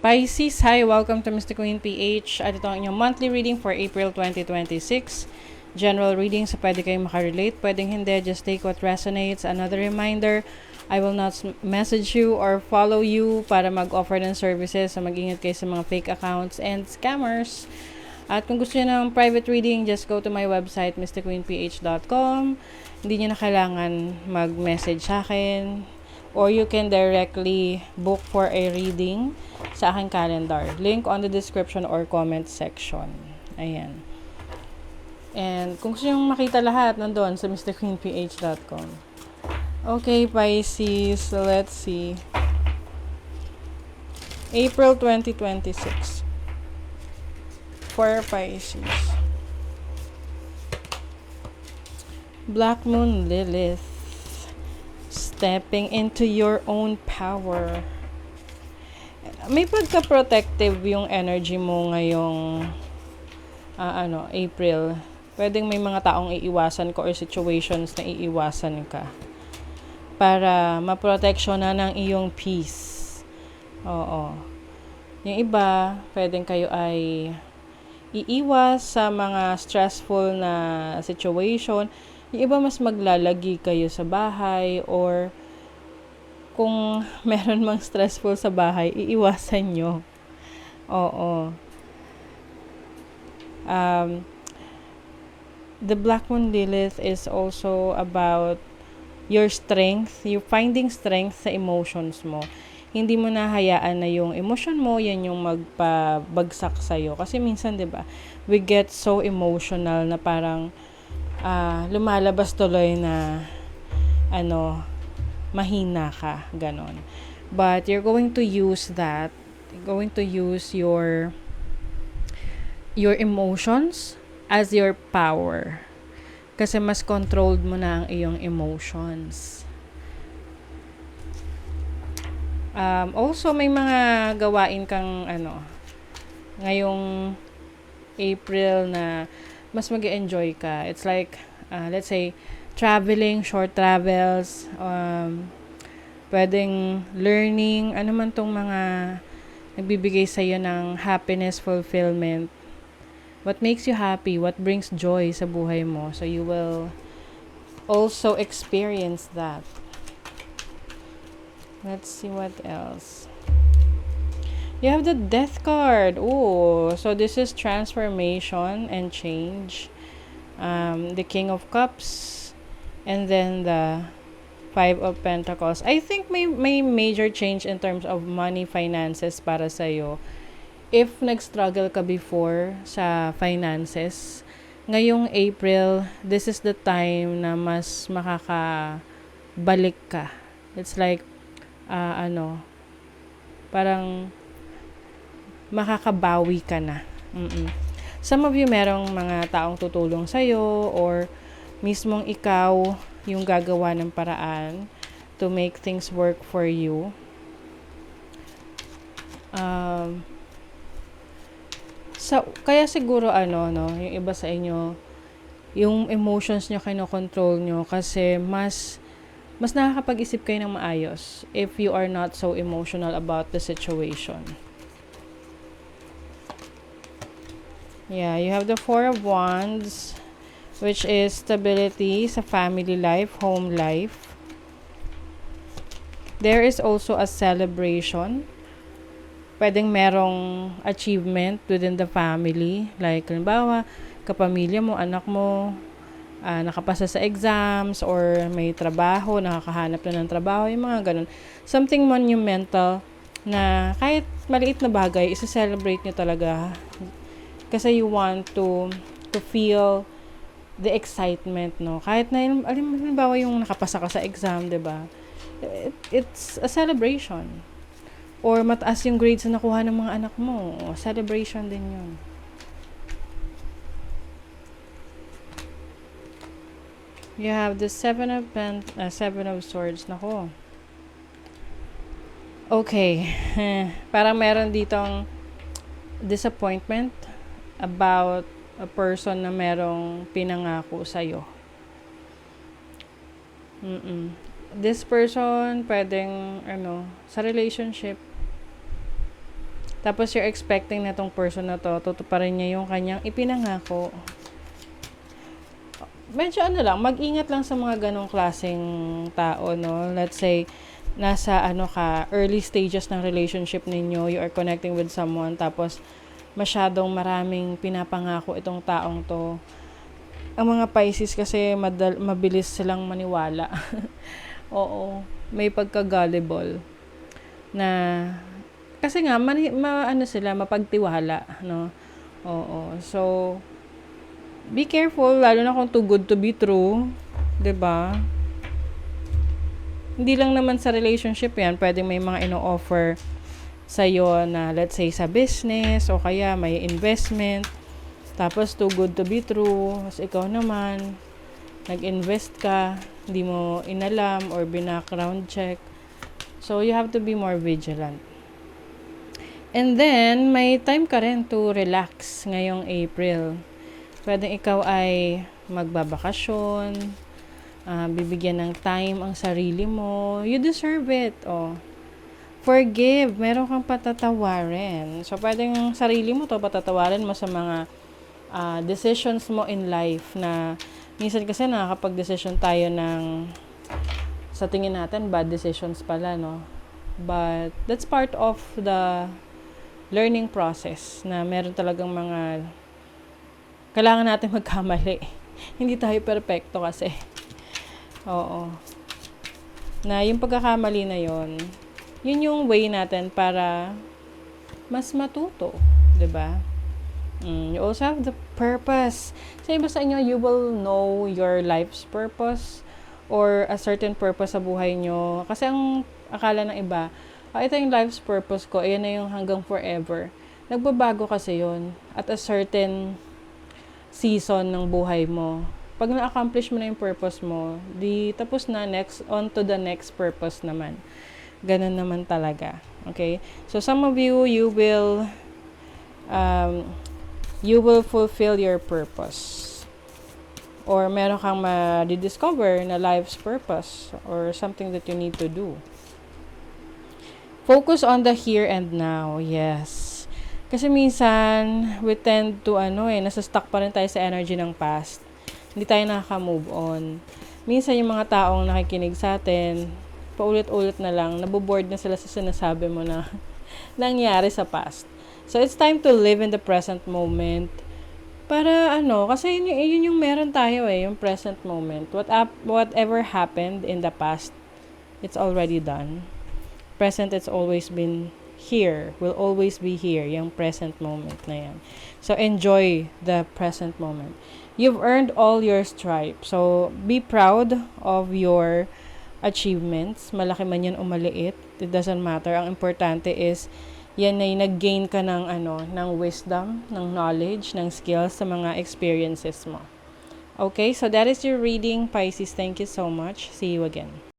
Pisces, hi! Welcome to Mr. Queen PH. At ito ang inyong monthly reading for April 2026. General reading, so pwede kayong makarelate, pwedeng hindi, just take what resonates. Another reminder, I will not message you or follow you para mag-offer ng services. So mag-ingat kayo sa mga fake accounts and scammers. At kung gusto niyo ng private reading, just go to my website, mrqueenph.com. Hindi niyo na kailangan mag-message sa akin. Or you can directly book for a reading sa aking calendar. Link on the description or comment section. Ayan. And kung gusto nyo makita lahat, nandun sa mrqueenph.com. Okay, Pisces. So let's see. April 2026. For Pisces. Black Moon Lilith. Stepping into your own power. May pagka-protective yung energy mo ngayong April. Pwedeng may mga taong iiwasan ka or situations na iiwasan ka para maproteksyonan ng iyong peace. Oo. Yung iba, pwedeng kayo ay iiwas sa mga stressful na situation. Yung iba mas maglalagi kayo sa bahay or kung meron mang stressful sa bahay, iiwasan nyo. Oo. The Black Moon Lilith is also about your strength, you finding strength sa emotions mo. Hindi mo nahayaan na yung emotion mo, yan yung magpabagsak sa'yo. Kasi minsan, di ba, we get so emotional na parang lumalabas tuloy na mahina ka, ganon. But you're going to use that, you're going to use your emotions as your power. Kasi mas controlled mo na ang iyong emotions. Also, may mga gawain kang ngayong April na mas mag-enjoy ka. It's like, let's say, traveling, short travels, pwedeng learning, ano man tong mga nagbibigay sa'yo ng happiness, fulfillment. What makes you happy, what brings joy sa buhay mo. So you will also experience that. Let's see what else. You have the Death card. Oh, so this is transformation and change. The King of Cups, and then the Five of Pentacles. I think may major change in terms of money, finances para sa'yo. If nag-struggle ka before sa finances, ngayong April, this is the time na mas makakabalik ka. It's like, parang makakabawi ka na. Some of you merong mga taong tutulong sa'yo or mismong ikaw yung gagawa ng paraan to make things work for you. Kaya siguro yung iba sa inyo, yung emotions nyo kinokontrol nyo kasi mas nakakapag-isip kayo ng maayos if you are not so emotional about the situation. Yeah, you have the Four of Wands, which is stability sa family life, home life. There is also a celebration. Pwedeng merong achievement within the family. Like, halimbawa, kapamilya mo, anak mo, nakapasa sa exams, or may trabaho, nakakahanap na ng trabaho, yung mga ganun. Something monumental na kahit maliit na bagay, isa-celebrate nyo talaga. Kasi you want to feel the excitement, no? Kahit na, halimbawa yung nakapasa ka sa exam, diba? It's a celebration. Or mataas yung grades na nakuha ng mga anak mo. Celebration din yun. You have the Seven of Swords. Nako. Okay. Parang meron ditong disappointment about a person na merong pinangako sa'yo. This person, pwedeng, sa relationship, Tapos you're expecting na tong person na to, tutuparin niya yung kanyang ipinangako. Medyo ano lang, mag-ingat lang sa mga ganong klaseng tao, no? Let's say, nasa early stages ng relationship ninyo, you are connecting with someone, tapos masyadong maraming pinapangako itong taong to. Ang mga Pisces kasi mabilis silang maniwala. Oo, may pagka-gullible na kasi nga sila mapagtiwala, no? Oo. So be careful lalo na kung too good to be true, 'di ba? Hindi lang naman sa relationship 'yan, pwedeng may mga ino-offer sa iyo na let's say sa business o kaya may investment. Tapos too good to be true, as ikaw naman nag-invest ka, hindi mo inalam or background check. So you have to be more vigilant. And then may time ka rin to relax ngayong April. Pwedeng ikaw ay magbabakasyon, bibigyan ng time ang sarili mo. You deserve it. Oh. Forgive. Meron kang patatawarin. So, pwedeng sarili mo to patatawarin mo sa mga decisions mo in life na minsan kasi nakakapag-decision tayo ng sa tingin natin bad decisions pala, no? But that's part of the learning process na meron talagang mga kailangan natin magkamali. Hindi tayo perfecto kasi. Oo. Na yung pagkakamali na yun yung way natin para mas matuto. 'Di ba? You also have the purpose. Sa iba sa inyo, you will know your life's purpose or a certain purpose sa buhay nyo. Kasi ang akala ng iba, ito yung life's purpose ko, ayan na yung hanggang forever. Nagbabago kasi yun at a certain season ng buhay mo. Pag na-accomplish mo na yung purpose mo, di tapos na, next on to the next purpose naman. Ganun naman talaga. Okay? So some of you will fulfill your purpose. Or meron kang ma-discover na life's purpose or something that you need to do. Focus on the here and now. Yes. Kasi minsan, we tend to, nasa-stuck pa rin tayo sa energy ng past. Hindi tayo nakaka-move on. Minsan, yung mga taong nakikinig sa atin, paulit-ulit na lang, naboboard na sila sa sinasabi mo na nangyari sa past. So, it's time to live in the present moment. Para, kasi yun yung meron tayo yung present moment. Whatever happened in the past, it's already done. Present, it's always been here, will always be here, yung present moment na yan. So, enjoy the present moment. You've earned all your stripes. So, be proud of your achievements. Malaki man yan o maliit. It doesn't matter. Ang importante is, yan ay nag-gain ka ng, ng wisdom, ng knowledge, ng skills sa mga experiences mo. Okay, so that is your reading, Pisces. Thank you so much. See you again.